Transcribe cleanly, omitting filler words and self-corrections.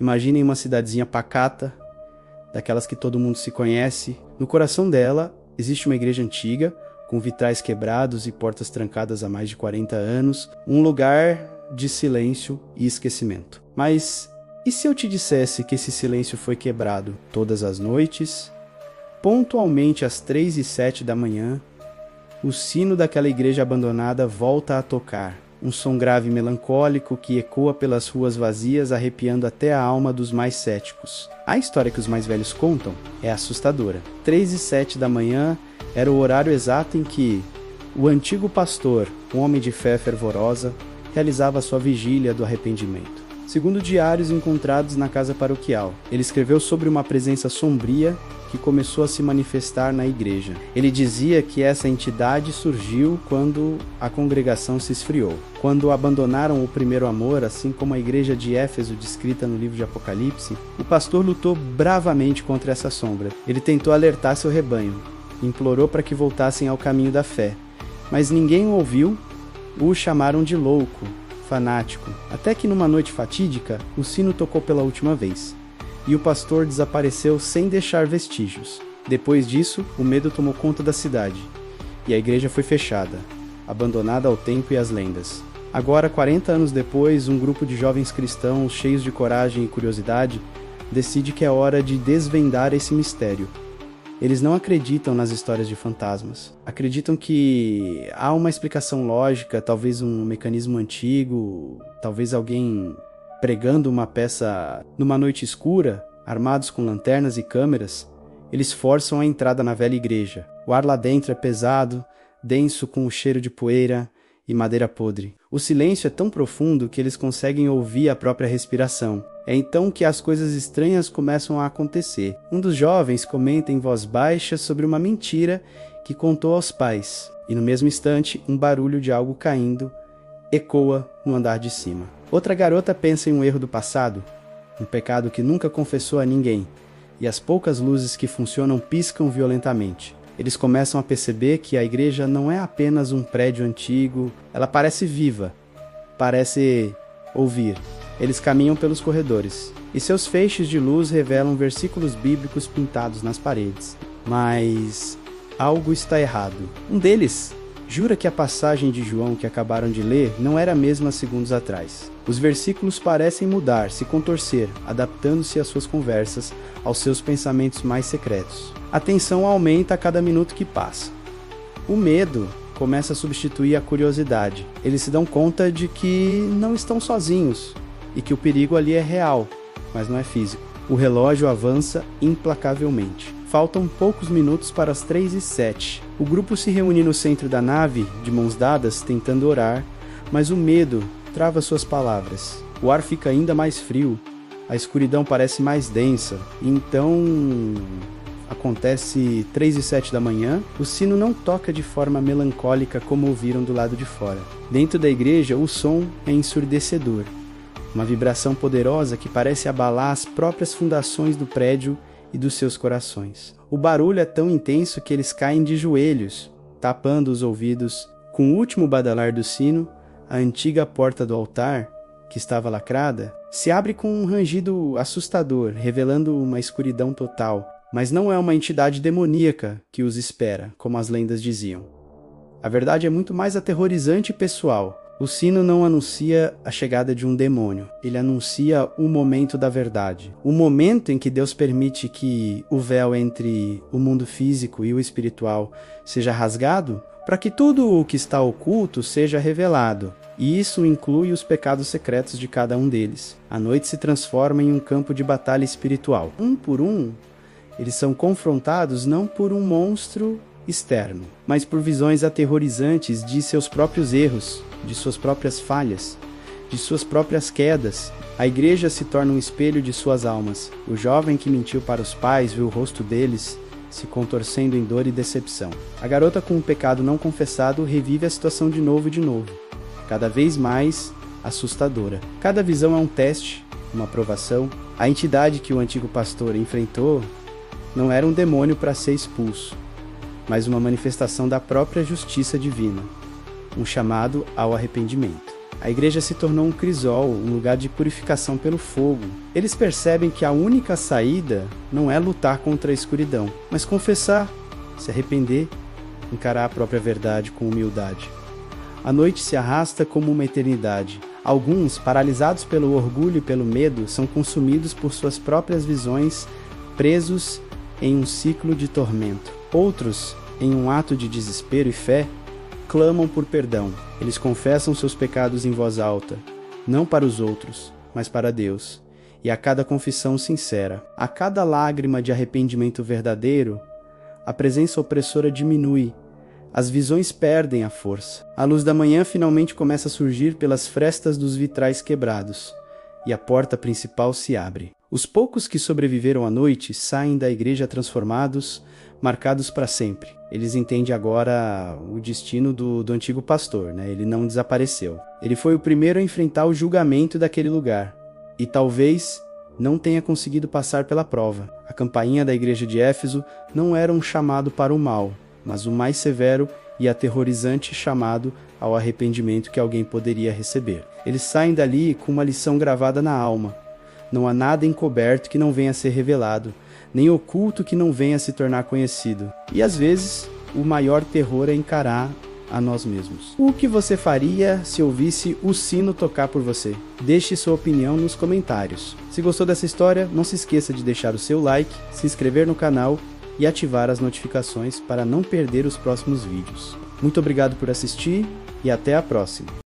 Imaginem uma cidadezinha pacata, daquelas que todo mundo se conhece. No coração dela existe uma igreja antiga, com vitrais quebrados e portas trancadas há mais de 40 anos, um lugar de silêncio e esquecimento. Mas e se eu te dissesse que esse silêncio foi quebrado todas as noites, pontualmente às 3h07 da manhã, o sino daquela igreja abandonada volta a tocar, um som grave e melancólico que ecoa pelas ruas vazias, arrepiando até a alma dos mais céticos. A história que os mais velhos contam é assustadora. 3h07 da manhã era o horário exato em que o antigo pastor, um homem de fé fervorosa, realizava sua vigília do arrependimento. Segundo diários encontrados na casa paroquial, ele escreveu sobre uma presença sombria que começou a se manifestar na igreja. Ele dizia que essa entidade surgiu quando a congregação se esfriou, quando abandonaram o primeiro amor, assim como a igreja de Éfeso descrita no livro de Apocalipse. O pastor lutou bravamente contra essa sombra. Ele tentou alertar seu rebanho, implorou para que voltassem ao caminho da fé, mas ninguém o ouviu. O chamaram de louco, fanático, até que numa noite fatídica o sino tocou pela última vez e o pastor desapareceu sem deixar vestígios. Depois disso, o medo tomou conta da cidade e a igreja foi fechada, abandonada ao tempo e às lendas. Agora, 40 anos depois, um grupo de jovens cristãos cheios de coragem e curiosidade decide que é hora de desvendar esse mistério. Eles não acreditam nas histórias de fantasmas. Acreditam que há uma explicação lógica, talvez um mecanismo antigo, talvez alguém pregando uma peça numa noite escura, armados com lanternas e câmeras. Eles forçam a entrada na velha igreja. O ar lá dentro é pesado, denso, com o cheiro de poeira e madeira podre. O silêncio é tão profundo que eles conseguem ouvir a própria respiração. É então que as coisas estranhas começam a acontecer. Um dos jovens comenta em voz baixa sobre uma mentira que contou aos pais, e no mesmo instante, um barulho de algo caindo ecoa no andar de cima. Outra garota pensa em um erro do passado, um pecado que nunca confessou a ninguém, e as poucas luzes que funcionam piscam violentamente. Eles começam a perceber que a igreja não é apenas um prédio antigo, ela parece viva, parece ouvir. Eles caminham pelos corredores, e seus feixes de luz revelam versículos bíblicos pintados nas paredes. Mas algo está errado. Um deles jura que a passagem de João que acabaram de ler não era a mesma segundos atrás. Os versículos parecem mudar, se contorcer, adaptando-se às suas conversas, aos seus pensamentos mais secretos. A tensão aumenta a cada minuto que passa. O medo começa a substituir a curiosidade. Eles se dão conta de que não estão sozinhos e que o perigo ali é real, mas não é físico. O relógio avança implacavelmente. Faltam poucos minutos para as 3h07. O grupo se reúne no centro da nave, de mãos dadas, tentando orar, mas o medo trava suas palavras. O ar fica ainda mais frio, a escuridão parece mais densa, e então acontece 3h07 da manhã, o sino não toca de forma melancólica como ouviram do lado de fora. Dentro da igreja, o som é ensurdecedor. Uma vibração poderosa que parece abalar as próprias fundações do prédio e dos seus corações. O barulho é tão intenso que eles caem de joelhos, tapando os ouvidos. Com o último badalar do sino, a antiga porta do altar, que estava lacrada, se abre com um rangido assustador, revelando uma escuridão total. Mas não é uma entidade demoníaca que os espera, como as lendas diziam. A verdade é muito mais aterrorizante e pessoal. O sino não anuncia a chegada de um demônio, ele anuncia o momento da verdade. O momento em que Deus permite que o véu entre o mundo físico e o espiritual seja rasgado, para que tudo o que está oculto seja revelado. E isso inclui os pecados secretos de cada um deles. A noite se transforma em um campo de batalha espiritual. Um por um, eles são confrontados não por um monstro externo, mas por visões aterrorizantes de seus próprios erros, de suas próprias falhas, de suas próprias quedas. A igreja se torna um espelho de suas almas. O jovem que mentiu para os pais vê o rosto deles se contorcendo em dor e decepção. A garota com o pecado não confessado revive a situação de novo e de novo, cada vez mais assustadora. Cada visão é um teste, uma provação. A entidade que o antigo pastor enfrentou não era um demônio para ser expulso, mas uma manifestação da própria justiça divina, um chamado ao arrependimento. A igreja se tornou um crisol, um lugar de purificação pelo fogo. Eles percebem que a única saída não é lutar contra a escuridão, mas confessar, se arrepender, encarar a própria verdade com humildade. A noite se arrasta como uma eternidade. Alguns, paralisados pelo orgulho e pelo medo, são consumidos por suas próprias visões, presos em um ciclo de tormento. Outros, em um ato de desespero e fé, clamam por perdão. Eles confessam seus pecados em voz alta, não para os outros, mas para Deus. E a cada confissão sincera, a cada lágrima de arrependimento verdadeiro, a presença opressora diminui, as visões perdem a força. A luz da manhã finalmente começa a surgir pelas frestas dos vitrais quebrados, e a porta principal se abre. Os poucos que sobreviveram à noite saem da igreja transformados, marcados para sempre. Eles entendem agora o destino do antigo pastor, né? Ele não desapareceu. Ele foi o primeiro a enfrentar o julgamento daquele lugar, e talvez não tenha conseguido passar pela prova. A campainha da igreja de Éfeso não era um chamado para o mal, mas o mais severo e aterrorizante chamado ao arrependimento que alguém poderia receber. Eles saem dali com uma lição gravada na alma. Não há nada encoberto que não venha a ser revelado, nem oculto que não venha a se tornar conhecido. E às vezes, o maior terror é encarar a nós mesmos. O que você faria se ouvisse o sino tocar por você? Deixe sua opinião nos comentários. Se gostou dessa história, não se esqueça de deixar o seu like, se inscrever no canal e ativar as notificações para não perder os próximos vídeos. Muito obrigado por assistir e até a próxima!